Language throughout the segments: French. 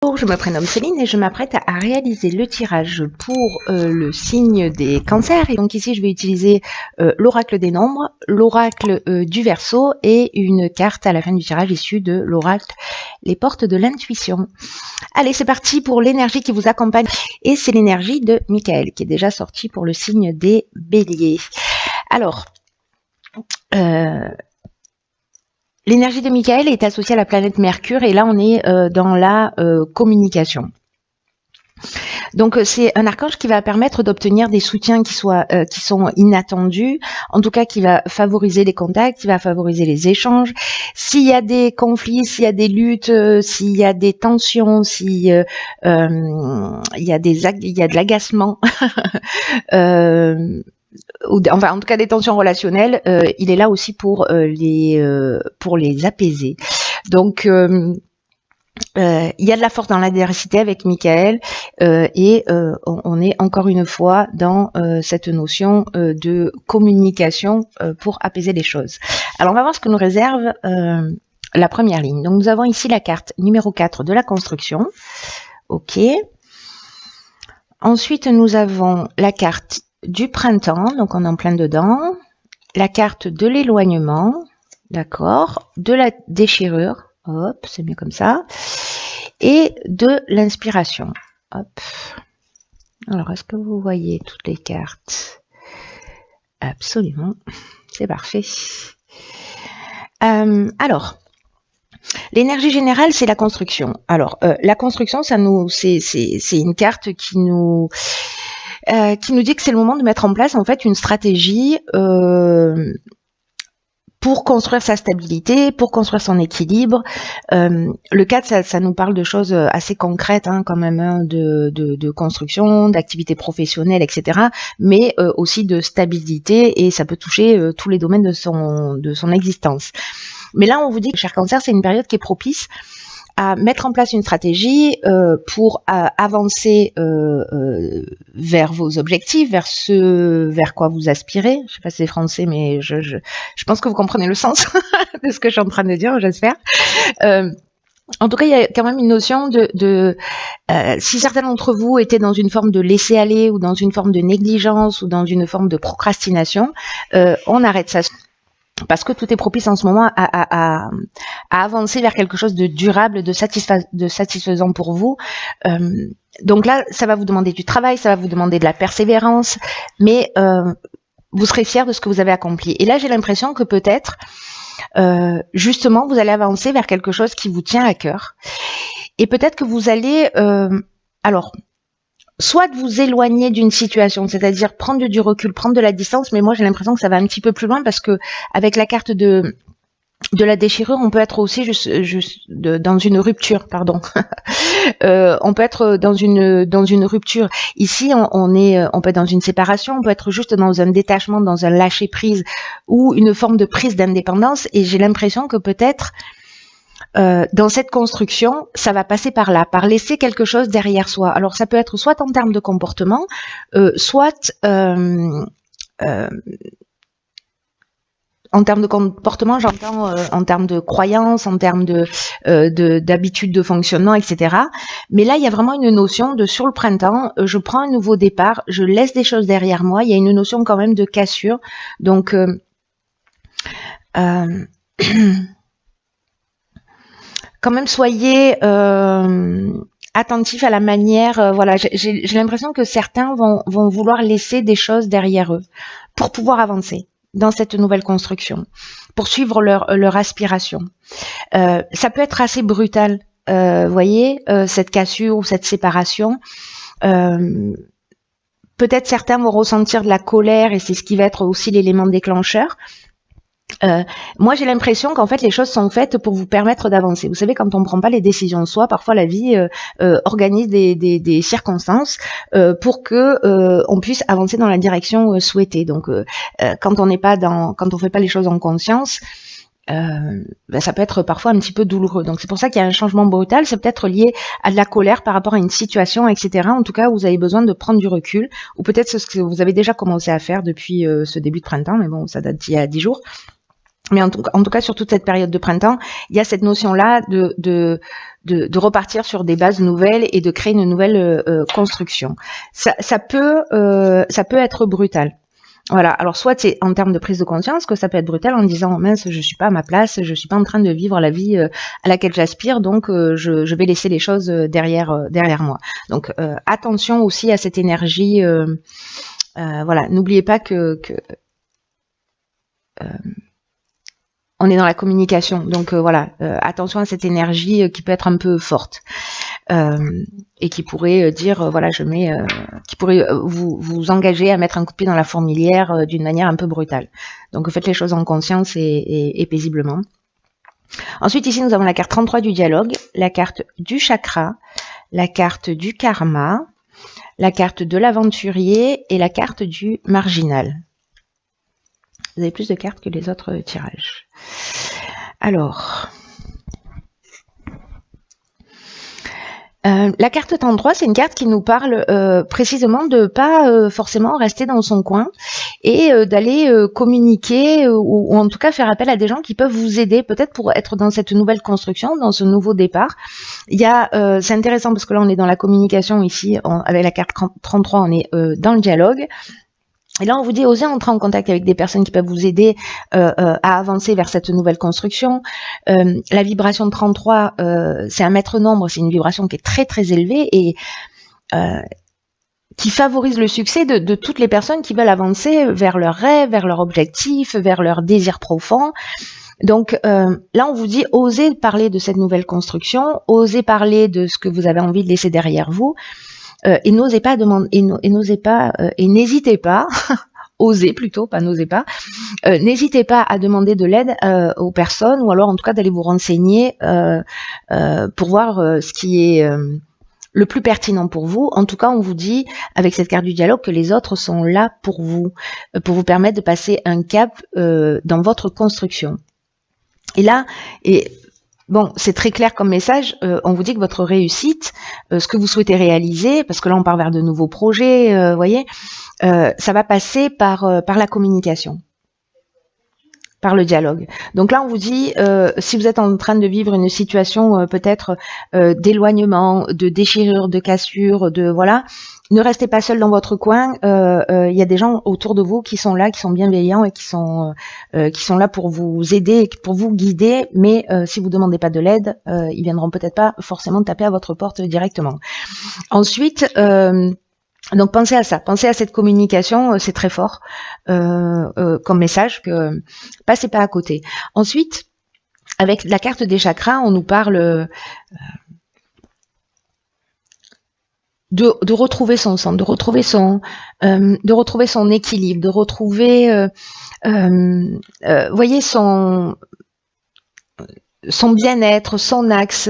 Bonjour, je me prénomme Céline et je m'apprête à réaliser le tirage pour le signe des cancers. Et donc ici, je vais utiliser l'oracle des nombres, l'oracle du Verseau et une carte à la fin du tirage issue de l'oracle les portes de l'intuition. Allez, c'est parti pour l'énergie qui vous accompagne. Et c'est l'énergie de Michael qui est déjà sortie pour le signe des béliers. Alors, l'énergie de Michael est associée à la planète Mercure et là on est dans la communication. Donc c'est un archange qui va permettre d'obtenir des soutiens qui sont inattendus, en tout cas qui va favoriser les contacts, qui va favoriser les échanges. S'il y a des conflits, s'il y a des luttes, s'il y a des tensions, s'il y a de l'agacement, enfin en tout cas des tensions relationnelles, il est là aussi pour les apaiser. Donc il y a de la force dans l'adversité avec Michael et on est encore une fois dans cette notion de communication pour apaiser les choses. Alors on va voir ce que nous réserve la première ligne. Donc nous avons ici la carte numéro 4 de la construction. Ok. Ensuite nous avons la carte du printemps, donc on est en plein dedans, la carte de l'éloignement, d'accord, de la déchirure, hop, c'est mieux comme ça, et de l'inspiration, hop. Alors, est-ce que vous voyez toutes les cartes? Absolument, c'est parfait. Alors, l'énergie générale, c'est la construction. Alors, la construction, c'est une carte qui nous dit que c'est le moment de mettre en place en fait une stratégie pour construire sa stabilité, pour construire son équilibre. Le 4, ça nous parle de choses assez concrètes quand même, hein, de construction, d'activité professionnelle, etc. Mais aussi de stabilité et ça peut toucher tous les domaines de son existence. Mais là, on vous dit que cher Cancer, c'est une période qui est propice à mettre en place une stratégie pour avancer vers vos objectifs, vers ce vers quoi vous aspirez. Je sais pas si c'est français, mais je pense que vous comprenez le sens de ce que je suis en train de dire, j'espère. En tout cas, il y a quand même une notion de si certains d'entre vous étaient dans une forme de laisser-aller ou dans une forme de négligence ou dans une forme de procrastination, on arrête ça. Parce que tout est propice en ce moment à avancer vers quelque chose de durable, de satisfaisant pour vous. Donc là, ça va vous demander du travail, ça va vous demander de la persévérance, mais vous serez fiers de ce que vous avez accompli. Et là, j'ai l'impression que peut-être, justement, vous allez avancer vers quelque chose qui vous tient à cœur. Et peut-être que vous allez... soit de vous éloigner d'une situation, c'est-à-dire prendre du recul, prendre de la distance, mais moi j'ai l'impression que ça va un petit peu plus loin parce que avec la carte de la déchirure, on peut être aussi dans une rupture, pardon. On peut être dans une rupture. Ici, on peut être dans une séparation, on peut être juste dans un détachement, dans un lâcher prise ou une forme de prise d'indépendance. Et j'ai l'impression que peut-être dans cette construction, ça va passer par là, par laisser quelque chose derrière soi. Alors ça peut être soit en termes de comportement, soit en termes de comportement, j'entends en termes de croyances, en termes d'habitudes de fonctionnement, etc. Mais là, il y a vraiment une notion de sur le printemps, je prends un nouveau départ, je laisse des choses derrière moi. Il y a une notion quand même de cassure. Donc quand même soyez attentifs à la manière, voilà, j'ai l'impression que certains vont vouloir laisser des choses derrière eux pour pouvoir avancer dans cette nouvelle construction, pour suivre leur aspiration. Ça peut être assez brutal, voyez, cette cassure ou cette séparation. Peut-être certains vont ressentir de la colère et c'est ce qui va être aussi l'élément déclencheur. Moi, j'ai l'impression qu'en fait, les choses sont faites pour vous permettre d'avancer. Vous savez, quand on ne prend pas les décisions de soi, parfois la vie organise des circonstances pour que on puisse avancer dans la direction souhaitée. Donc, quand on fait pas les choses en conscience, ça peut être parfois un petit peu douloureux. Donc, c'est pour ça qu'il y a un changement brutal. C'est peut-être lié à de la colère par rapport à une situation, etc. En tout cas, vous avez besoin de prendre du recul, ou peut-être ce que vous avez déjà commencé à faire depuis ce début de printemps, mais bon, ça date d'il y a 10 jours. Mais en tout cas, sur toute cette période de printemps, il y a cette notion-là de de repartir sur des bases nouvelles et de créer une nouvelle construction. Ça peut être brutal. Voilà, alors soit c'est en termes de prise de conscience que ça peut être brutal en disant mince, je suis pas à ma place, je suis pas en train de vivre la vie à laquelle j'aspire, donc je vais laisser les choses derrière moi. Donc attention aussi à cette énergie. Voilà, n'oubliez pas que on est dans la communication, donc voilà, attention à cette énergie qui peut être un peu forte et qui pourrait dire voilà, qui pourrait vous engager à mettre un coup de pied dans la fourmilière d'une manière un peu brutale. Donc faites les choses en conscience et paisiblement. Ensuite ici nous avons la carte 33 du dialogue, la carte du chakra, la carte du karma, la carte de l'aventurier et la carte du marginal. Vous avez plus de cartes que les autres tirages. Alors, la carte 33, c'est une carte qui nous parle précisément de pas forcément rester dans son coin et d'aller communiquer ou en tout cas faire appel à des gens qui peuvent vous aider peut-être pour être dans cette nouvelle construction, dans ce nouveau départ. Il y a, c'est intéressant parce que là on est dans la communication ici, avec la carte 33 on est dans le dialogue. Et là, on vous dit, osez entrer en contact avec des personnes qui peuvent vous aider à avancer vers cette nouvelle construction. La vibration de 33, c'est un maître nombre, c'est une vibration qui est très très élevée et qui favorise le succès de toutes les personnes qui veulent avancer vers leurs rêves, vers leurs objectifs, vers leurs désirs profonds. Donc là, on vous dit, osez parler de cette nouvelle construction, osez parler de ce que vous avez envie de laisser derrière vous. Et n'osez pas demander, et n'hésitez pas, osez plutôt, pas n'osez pas, n'hésitez pas à demander de l'aide aux personnes ou alors en tout cas d'aller vous renseigner pour voir ce qui est le plus pertinent pour vous. En tout cas, on vous dit avec cette carte du dialogue que les autres sont là pour vous permettre de passer un cap dans votre construction. Et là, bon, c'est très clair comme message, on vous dit que votre réussite, ce que vous souhaitez réaliser, parce que là on part vers de nouveaux projets, voyez, ça va passer par la communication, par le dialogue. Donc là on vous dit, si vous êtes en train de vivre une situation peut-être d'éloignement, de déchirure, de cassure, de voilà, ne restez pas seul dans votre coin. Il y a des gens autour de vous qui sont là, qui sont bienveillants et qui sont là pour vous aider, pour vous guider. Mais si vous demandez pas de l'aide, ils viendront peut-être pas forcément taper à votre porte directement. Ensuite, donc pensez à ça, pensez à cette communication, c'est très fort comme message que passez pas à côté. Ensuite, avec la carte des chakras, on nous parle de retrouver son centre, de retrouver son équilibre, de retrouver, voyez, son bien-être, son axe.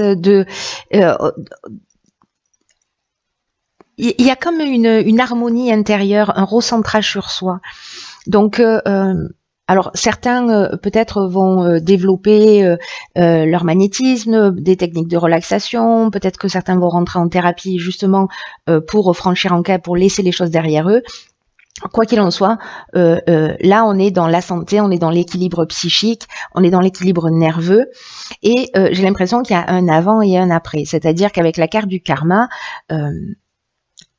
Il y a comme une harmonie intérieure, un recentrage sur soi. Donc alors certains peut-être vont développer leur magnétisme, des techniques de relaxation, peut-être que certains vont rentrer en thérapie justement pour franchir un cap, pour laisser les choses derrière eux. Quoi qu'il en soit, là on est dans la santé, on est dans l'équilibre psychique, on est dans l'équilibre nerveux et j'ai l'impression qu'il y a un avant et un après. C'est-à-dire qu'avec la carte du karma,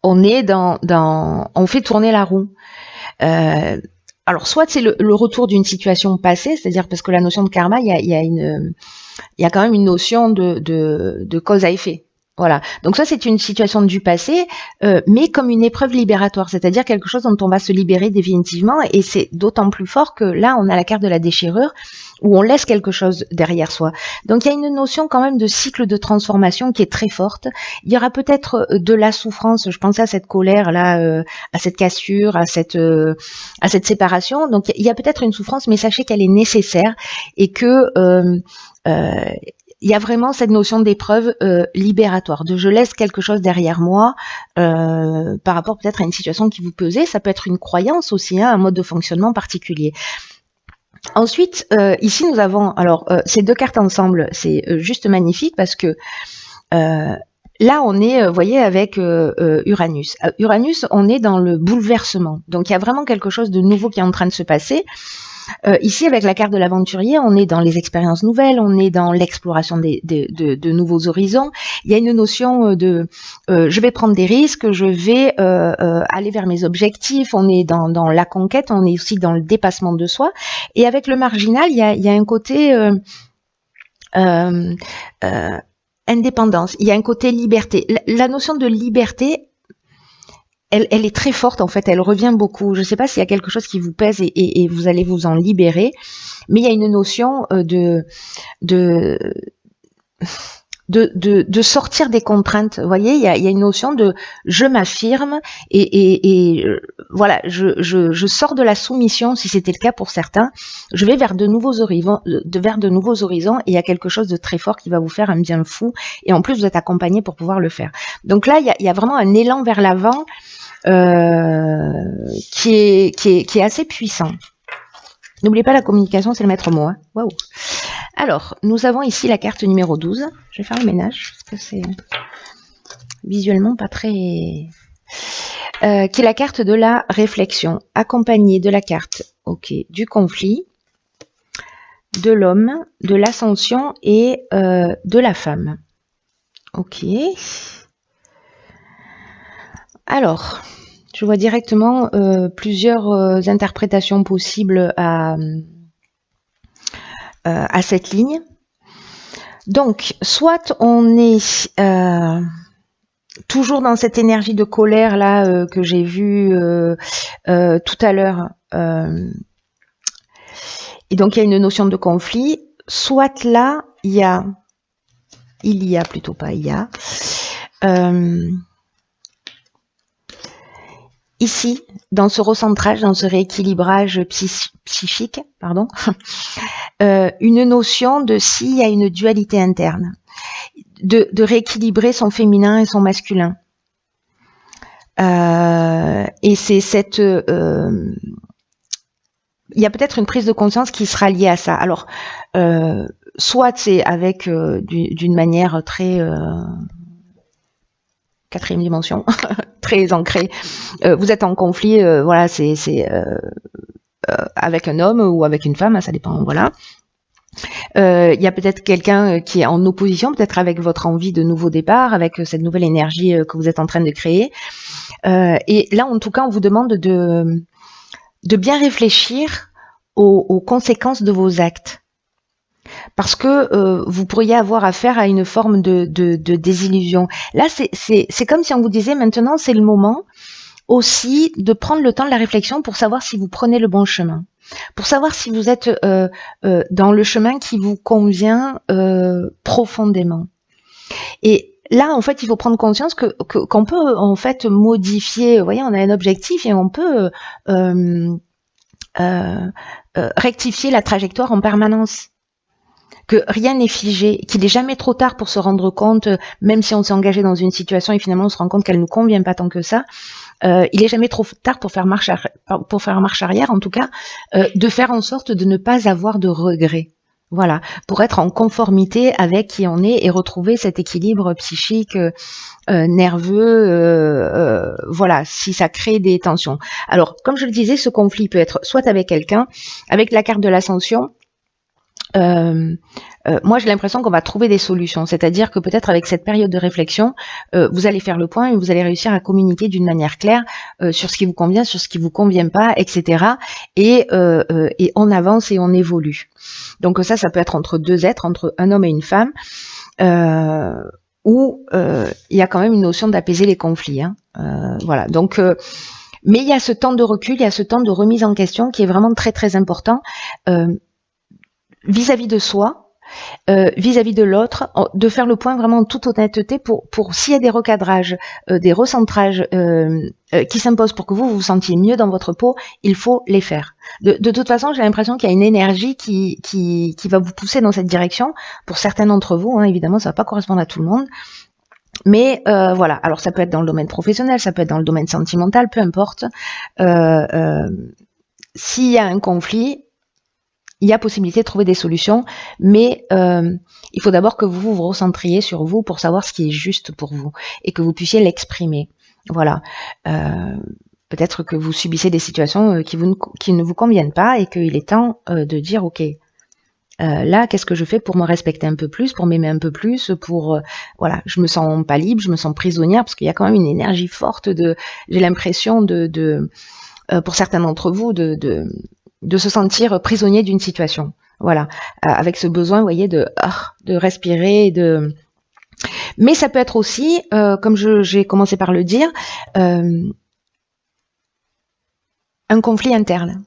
on est on fait tourner la roue. Alors, soit c'est le retour d'une situation passée, c'est-à-dire parce que la notion de karma, il y a quand même une notion de cause à effet. Voilà. Donc ça, c'est une situation du passé, mais comme une épreuve libératoire, c'est-à-dire quelque chose dont on va se libérer définitivement, et c'est d'autant plus fort que là, on a la carte de la déchirure, où on laisse quelque chose derrière soi. Donc il y a une notion quand même de cycle de transformation qui est très forte. Il y aura peut-être de la souffrance, je pensais à cette colère là, à cette cassure, à cette séparation. Donc il y a peut-être une souffrance, mais sachez qu'elle est nécessaire et que il y a vraiment cette notion d'épreuve libératoire, de je laisse quelque chose derrière moi par rapport peut-être à une situation qui vous pesait. Ça peut être une croyance aussi, hein, un mode de fonctionnement particulier. Ensuite, ici nous avons, alors ces deux cartes ensemble, c'est juste magnifique parce que là, on est, vous voyez, avec Uranus. Uranus, on est dans le bouleversement. Donc, il y a vraiment quelque chose de nouveau qui est en train de se passer. Ici, avec la carte de l'aventurier, on est dans les expériences nouvelles, on est dans l'exploration de nouveaux horizons. Il y a une notion de je vais prendre des risques, je vais aller vers mes objectifs. On est dans la conquête, on est aussi dans le dépassement de soi. Et avec le marginal, il y a un côté indépendance, il y a un côté liberté. La notion de liberté, elle est très forte en fait, elle revient beaucoup. Je ne sais pas s'il y a quelque chose qui vous pèse et vous allez vous en libérer, mais il y a une notion de sortir des contraintes. Vous voyez, il y a une notion de je m'affirme et voilà, je sors de la soumission si c'était le cas pour certains. Je vais vers de nouveaux horizons, et il y a quelque chose de très fort qui va vous faire un bien fou. Et en plus, vous êtes accompagné pour pouvoir le faire. Donc là, il y a vraiment un élan vers l'avant qui est assez puissant. N'oubliez pas, la communication, c'est le maître mot. Hein. Waouh. Alors, nous avons ici la carte numéro 12. Je vais faire le ménage, parce que c'est visuellement pas très... qui est la carte de la réflexion, accompagnée de la carte du conflit, de l'homme, de l'ascension et de la femme. Ok. Alors, je vois directement plusieurs interprétations possibles à cette ligne. Donc, soit on est toujours dans cette énergie de colère là que j'ai vue tout à l'heure, et donc il y a une notion de conflit, soit là il y a ici, dans ce recentrage, dans ce rééquilibrage psychique, pardon, une notion de s'il y a une dualité interne, de rééquilibrer son féminin et son masculin. Et c'est cette... il y a peut-être une prise de conscience qui sera liée à ça. Alors, soit c'est avec d'une manière très... quatrième dimension, très ancrée. Vous êtes en conflit, voilà, c'est avec un homme ou avec une femme, ça dépend, voilà. Il y a peut-être quelqu'un qui est en opposition, peut-être avec votre envie de nouveau départ, avec cette nouvelle énergie que vous êtes en train de créer. Et là, en tout cas, on vous demande de bien réfléchir aux conséquences de vos actes. Parce que vous pourriez avoir affaire à une forme de désillusion. Là, c'est comme si on vous disait maintenant, c'est le moment aussi de prendre le temps de la réflexion pour savoir si vous prenez le bon chemin, pour savoir si vous êtes dans le chemin qui vous convient profondément. Et là, en fait, il faut prendre conscience qu'on peut en fait modifier. Vous voyez, on a un objectif et on peut rectifier la trajectoire en permanence. Que rien n'est figé, qu'il n'est jamais trop tard pour se rendre compte, même si on s'est engagé dans une situation et finalement on se rend compte qu'elle ne nous convient pas tant que ça, il n'est jamais trop tard pour faire marche arrière, en tout cas, de faire en sorte de ne pas avoir de regrets. Voilà, pour être en conformité avec qui on est et retrouver cet équilibre psychique, nerveux, voilà, si ça crée des tensions. Alors, comme je le disais, ce conflit peut être soit avec quelqu'un, avec la carte de l'ascension. Moi j'ai l'impression qu'on va trouver des solutions, c'est-à-dire que peut-être avec cette période de réflexion, vous allez faire le point et vous allez réussir à communiquer d'une manière claire sur ce qui vous convient, sur ce qui vous convient pas, etc. Et on avance et on évolue. Donc ça peut être entre deux êtres, entre un homme et une femme, où il y a quand même une notion d'apaiser les conflits. Hein. Voilà, donc... mais il y a ce temps de recul, il y a ce temps de remise en question qui est vraiment très très important. Vis-à-vis de soi, vis-à-vis de l'autre, de faire le point vraiment en toute honnêteté pour s'il y a des recadrages, des recentrages qui s'imposent pour que vous vous sentiez mieux dans votre peau, il faut les faire. De toute façon, j'ai l'impression qu'il y a une énergie qui va vous pousser dans cette direction. Pour certains d'entre vous, hein, évidemment, ça va pas correspondre à tout le monde. Mais voilà, alors ça peut être dans le domaine professionnel, ça peut être dans le domaine sentimental, peu importe. S'il y a un conflit, il y a possibilité de trouver des solutions, mais il faut d'abord que vous vous recentriez sur vous pour savoir ce qui est juste pour vous et que vous puissiez l'exprimer. Voilà. Peut-être que vous subissez des situations qui ne vous conviennent pas et qu'il est temps de dire ok, là qu'est-ce que je fais pour me respecter un peu plus, pour m'aimer un peu plus, pour voilà, je me sens pas libre, je me sens prisonnière parce qu'il y a quand même une énergie forte j'ai l'impression pour certains d'entre vous de se sentir prisonnier d'une situation. Voilà, avec ce besoin, vous voyez, de respirer, mais ça peut être aussi, comme j'ai commencé par le dire, un conflit interne.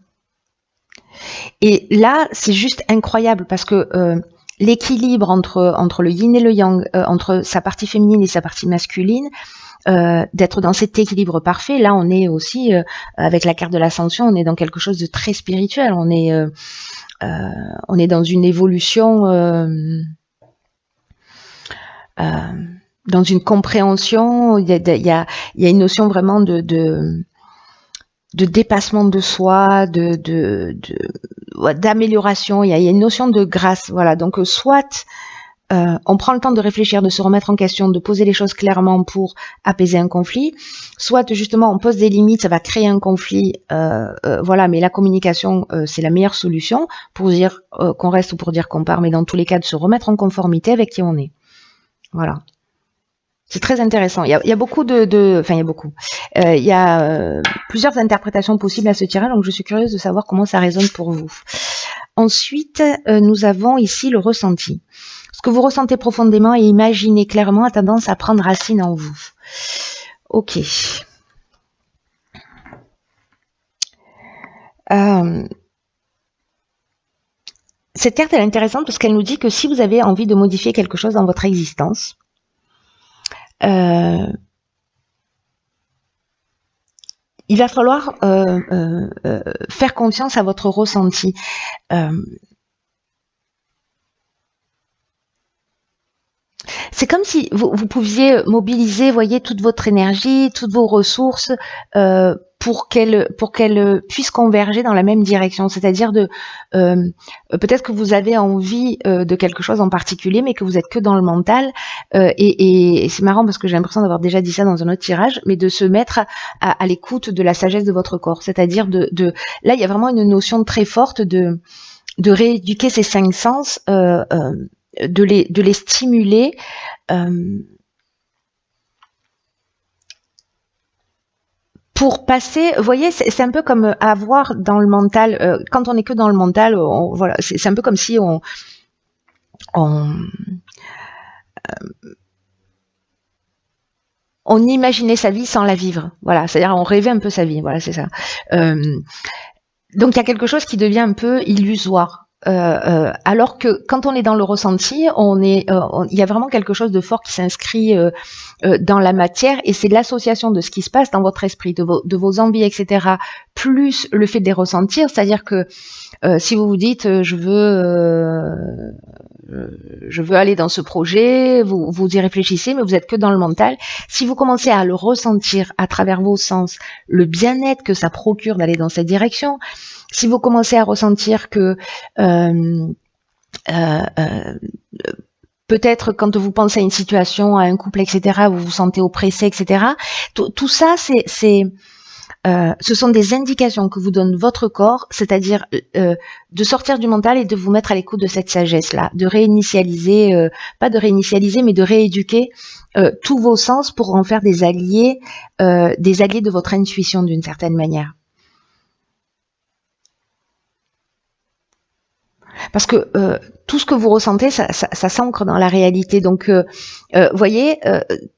Et là, c'est juste incroyable parce que l'équilibre entre le yin et le yang, entre sa partie féminine et sa partie masculine, d'être dans cet équilibre parfait, là on est aussi, avec la carte de l'ascension, on est dans quelque chose de très spirituel, on est dans une évolution, dans une compréhension, il y a une notion vraiment de dépassement de soi, d'amélioration, il y a une notion de grâce, voilà. Donc soit on prend le temps de réfléchir, de se remettre en question, de poser les choses clairement pour apaiser un conflit, soit justement on pose des limites, ça va créer un conflit, voilà, mais la communication c'est la meilleure solution pour dire qu'on reste ou pour dire qu'on part, mais dans tous les cas de se remettre en conformité avec qui on est. Voilà. C'est très intéressant. Il y a beaucoup il y a plusieurs interprétations possibles à ce tirage, donc je suis curieuse de savoir comment ça résonne pour vous. Ensuite, nous avons ici le ressenti. Ce que vous ressentez profondément et imaginez clairement a tendance à prendre racine en vous. Ok. Cette carte elle est intéressante parce qu'elle nous dit que si vous avez envie de modifier quelque chose dans votre existence, il va falloir faire confiance à votre ressenti. C'est comme si vous pouviez mobiliser, voyez, toute votre énergie, toutes vos ressources pour qu'elles puissent converger dans la même direction. C'est-à-dire peut-être que vous avez envie de quelque chose en particulier, mais que vous êtes que dans le mental. Et c'est marrant parce que j'ai l'impression d'avoir déjà dit ça dans un autre tirage, mais de se mettre à l'écoute de la sagesse de votre corps. C'est-à-dire là, il y a vraiment une notion très forte de rééduquer ces 5 sens. De les stimuler pour passer, vous voyez, c'est un peu comme avoir dans le mental, quand on est que dans le mental, voilà, c'est un peu comme si on imaginait sa vie sans la vivre, voilà, c'est-à-dire on rêvait un peu sa vie, voilà, c'est ça. Donc il y a quelque chose qui devient un peu illusoire. Alors que quand on est dans le ressenti, il y a vraiment quelque chose de fort qui s'inscrit dans la matière, et c'est l'association de ce qui se passe dans votre esprit, de vos envies, etc., plus le fait de les ressentir, c'est-à-dire que si vous vous dites je veux aller dans ce projet, vous y réfléchissez, mais vous êtes que dans le mental. Si vous commencez à le ressentir à travers vos sens, le bien-être que ça procure d'aller dans cette direction, si vous commencez à ressentir que peut-être quand vous pensez à une situation, à un couple, etc., vous vous sentez oppressé, etc., tout ça, ce sont des indications que vous donne votre corps, c'est-à-dire de sortir du mental et de vous mettre à l'écoute de cette sagesse-là, de réinitialiser, pas de réinitialiser, mais de rééduquer tous vos sens pour en faire des alliés de votre intuition d'une certaine manière. Parce que tout ce que vous ressentez, ça s'ancre dans la réalité. Donc, voyez,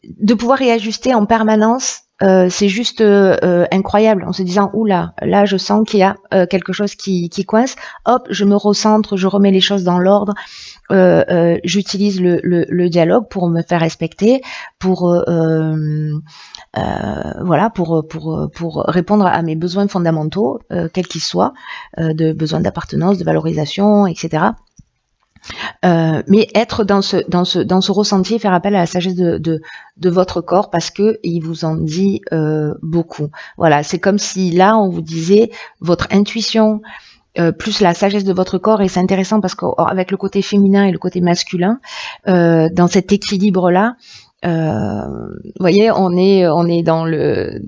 de pouvoir réajuster en permanence, c'est juste incroyable, en se disant oula, là je sens qu'il y a quelque chose qui coince, hop, je me recentre, je remets les choses dans l'ordre, j'utilise le dialogue pour me faire respecter, pour voilà, pour répondre à mes besoins fondamentaux, quels qu'ils soient, de besoins d'appartenance, de valorisation, etc. Mais être dans ce ressenti et faire appel à la sagesse de votre corps parce que il vous en dit beaucoup. Voilà, c'est comme si là on vous disait votre intuition plus la sagesse de votre corps, et c'est intéressant parce qu'avec le côté féminin et le côté masculin, dans cet équilibre-là, vous voyez, on est dans le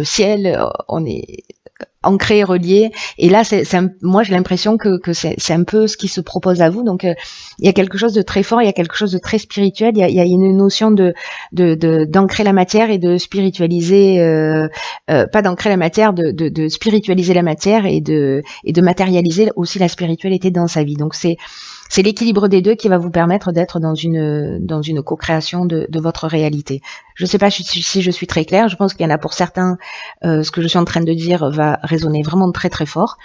ciel, on est ancré, relié, et là moi j'ai l'impression que c'est un peu ce qui se propose à vous. Donc il y a quelque chose de très fort, il y a quelque chose de très spirituel, il y a une notion d'ancrer la matière et de spiritualiser, pas d'ancrer la matière, de spiritualiser la matière et de matérialiser aussi la spiritualité dans sa vie. Donc c'est l'équilibre des deux qui va vous permettre d'être dans une co-création de votre réalité. Je ne sais pas si je suis très claire. Je pense qu'il y en a pour certains, ce que je suis en train de dire va résonner vraiment très très fort.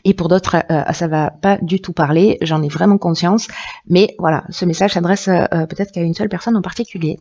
Et pour d'autres, ça va pas du tout parler. J'en ai vraiment conscience. Mais voilà, ce message s'adresse peut-être qu'à une seule personne en particulier.